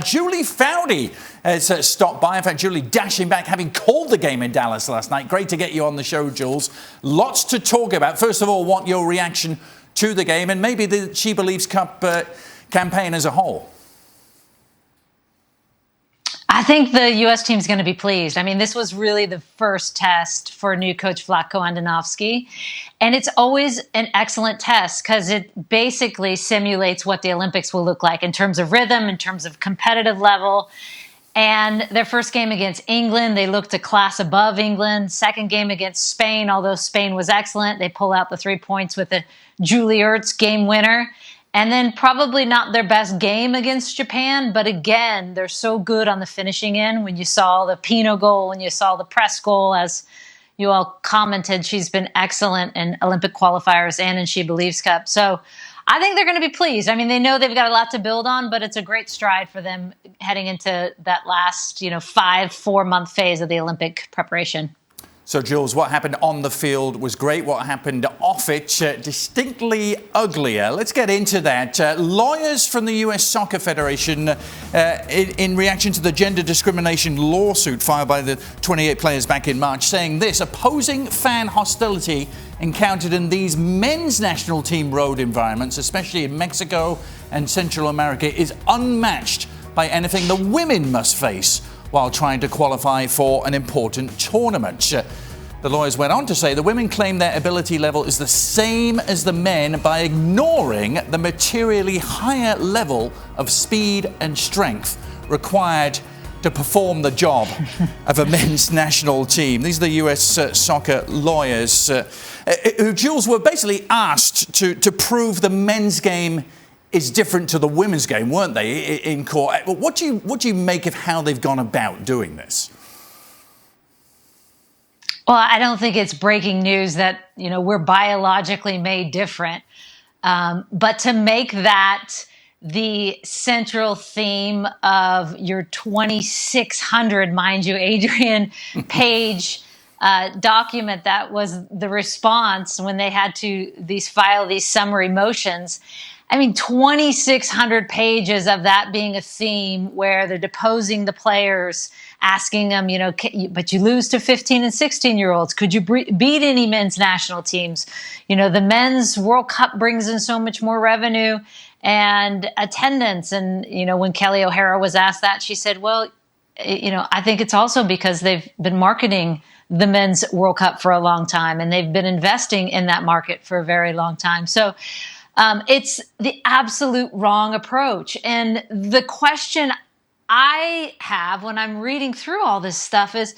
Julie Foudy has stopped by. In fact, Julie dashing back, having called the game in Dallas last night. Great to get you on the show, Jules. Lots to talk about. First of all, what your reaction to the game and maybe the SheBelieves Cup campaign as a whole? I think the U.S. team's going to be pleased. I mean, this was really the first test for new coach Vlatko Andonovski. And it's always an excellent test because it basically simulates what the Olympics will look like in terms of rhythm, in terms of competitive level. And their first game against England, they looked a class above England. Second game against Spain, although Spain was excellent, they pull out the 3 points with a Julie Ertz game winner. And then probably not their best game against Japan, but again, they're so good on the finishing end. When you saw the Pino goal and you saw the press goal, as you all commented, she's been excellent in Olympic qualifiers and in SheBelieves Cup. So I think they're going to be pleased. I mean, they know they've got a lot to build on, but it's a great stride for them heading into that last, 4-month phase of the Olympic preparation. So, Jules, what happened on the field was great. What happened off it, distinctly uglier. Let's get into that. Lawyers from the US Soccer Federation, in reaction to the gender discrimination lawsuit filed by the 28 players back in March, saying this: opposing fan hostility encountered in these men's national team road environments, especially in Mexico and Central America, is unmatched by anything the women must face while trying to qualify for an important tournament. The lawyers went on to say the women claim their ability level is the same as the men by ignoring the materially higher level of speed and strength required to perform the job of a men's national team. These are the US soccer lawyers who, Jules, were basically asked to prove the men's game is different to the women's game, weren't they, in court? What do you make of how they've gone about doing this? Well, I don't think it's breaking news that, we're biologically made different. But to make that the central theme of your 2,600, mind you, Adrian, page document, that was the response when they had to file these summary motions. I mean, 2,600 pages of that being a theme where they're deposing the players, asking them, but you lose to 15 and 16-year-olds. Could you beat any men's national teams? The men's World Cup brings in so much more revenue and attendance. And, when Kelly O'Hara was asked that, she said, well, I think it's also because they've been marketing the men's World Cup for a long time, and they've been investing in that market for a very long time. So it's the absolute wrong approach. And the question I have when I'm reading through all this stuff is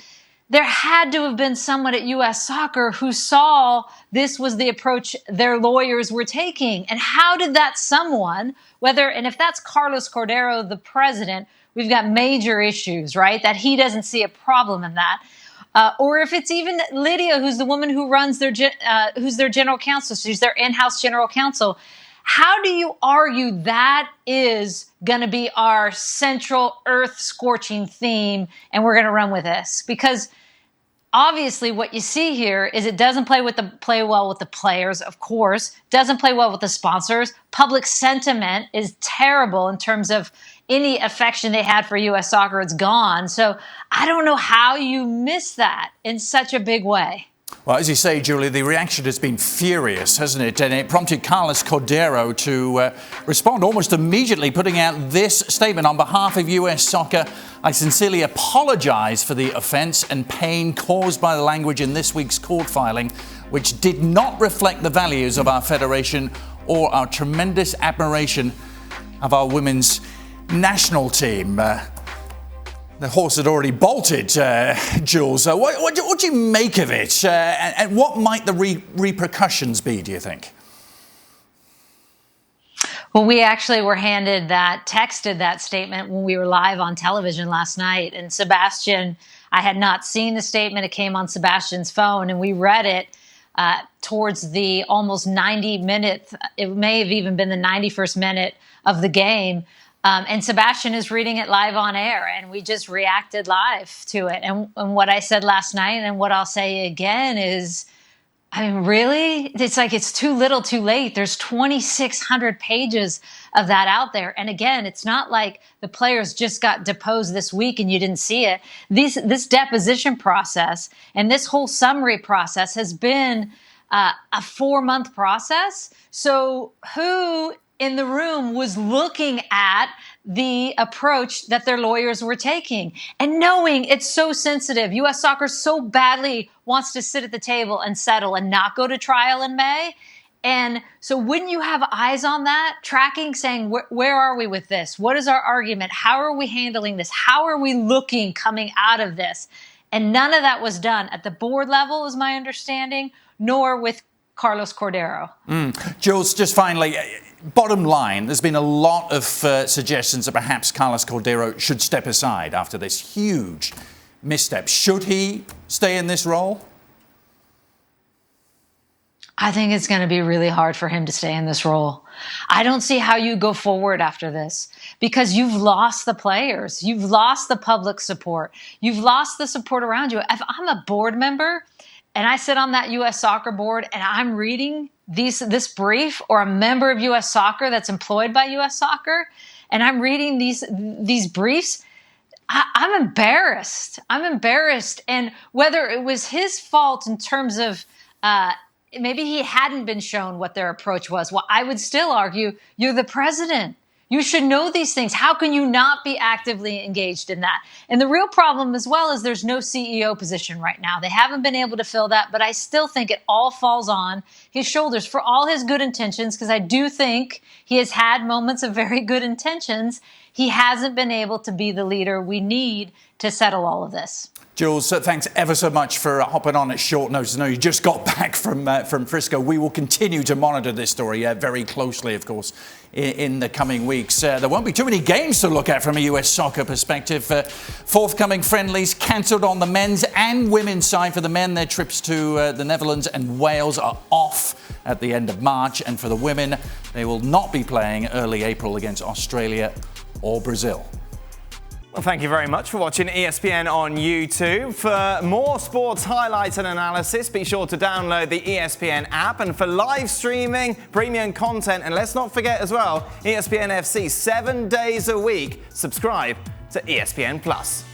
there had to have been someone at US Soccer who saw this was the approach their lawyers were taking. And how did that someone, and if that's Carlos Cordero, the president, we've got major issues, right? That he doesn't see a problem in that. Or if it's even Lydia, who's the woman who runs who's their general counsel, she's their in-house general counsel. How do you argue that is going to be our central earth-scorching theme and we're going to run with this? Because obviously what you see here is it doesn't play well with the players, of course, doesn't play well with the sponsors. Public sentiment is terrible in terms of any affection they had for U.S. soccer. It's gone. So I don't know how you miss that in such a big way. Well, as you say, Julie, the reaction has been furious, hasn't it? And it prompted Carlos Cordero to respond almost immediately, putting out this statement: on behalf of US Soccer, I sincerely apologize for the offense and pain caused by the language in this week's court filing, which did not reflect the values of our federation or our tremendous admiration of our women's national team. The horse had already bolted, Jules. What do you make of it? And what might the repercussions be, do you think? Well, we actually were texted that statement when we were live on television last night. And Sebastian, I had not seen the statement. It came on Sebastian's phone, and we read it towards the almost 90 minutes. It may have even been the 91st minute of the game. And Sebastian is reading it live on air, and we just reacted live to it. And what I said last night and what I'll say again is I mean, really? It's like it's too little too late. There's 2,600 pages of that out there. And again, it's not like the players just got deposed this week and you didn't see it. This deposition process and this whole summary process has been a 4-month process. So who in the room was looking at the approach that their lawyers were taking and knowing it's so sensitive? U.S. Soccer so badly wants to sit at the table and settle and not go to trial in May. And so wouldn't you have eyes on that, tracking, saying, where are we with this? What is our argument? How are we handling this? How are we looking coming out of this? And none of that was done at the board level, is my understanding, nor with Carlos Cordero. Jules, just finally, bottom line, there's been a lot of suggestions that perhaps Carlos Cordero should step aside after this huge misstep. Should he stay in this role? I think it's going to be really hard for him to stay in this role. I don't see how you go forward after this because you've lost the players. You've lost the public support. You've lost the support around you. If I'm a board member and I sit on that U.S. Soccer board and I'm reading this brief, or a member of U.S. Soccer that's employed by U.S. Soccer, and I'm reading these briefs, I'm embarrassed. I'm embarrassed. And whether it was his fault in terms of maybe he hadn't been shown what their approach was, well, I would still argue you're the president. You should know these things. How can you not be actively engaged in that? And the real problem as well is there's no CEO position right now. They haven't been able to fill that, but I still think it all falls on his shoulders for all his good intentions, because I do think he has had moments of very good intentions. He hasn't been able to be the leader we need to settle all of this. Jules, thanks ever so much for hopping on at short notice. I know you just got back from Frisco. We will continue to monitor this story very closely, of course, in the coming weeks. There won't be too many games to look at from a US soccer perspective. Forthcoming friendlies cancelled on the men's and women's side. For the men, their trips to the Netherlands and Wales are off at the end of March. And for the women, they will not be playing early April against Australia or Brazil. Well, thank you very much for watching ESPN on YouTube. For more sports highlights and analysis, be sure to download the ESPN app. And for live streaming, premium content, and let's not forget as well, ESPN FC 7 days a week. Subscribe to ESPN Plus.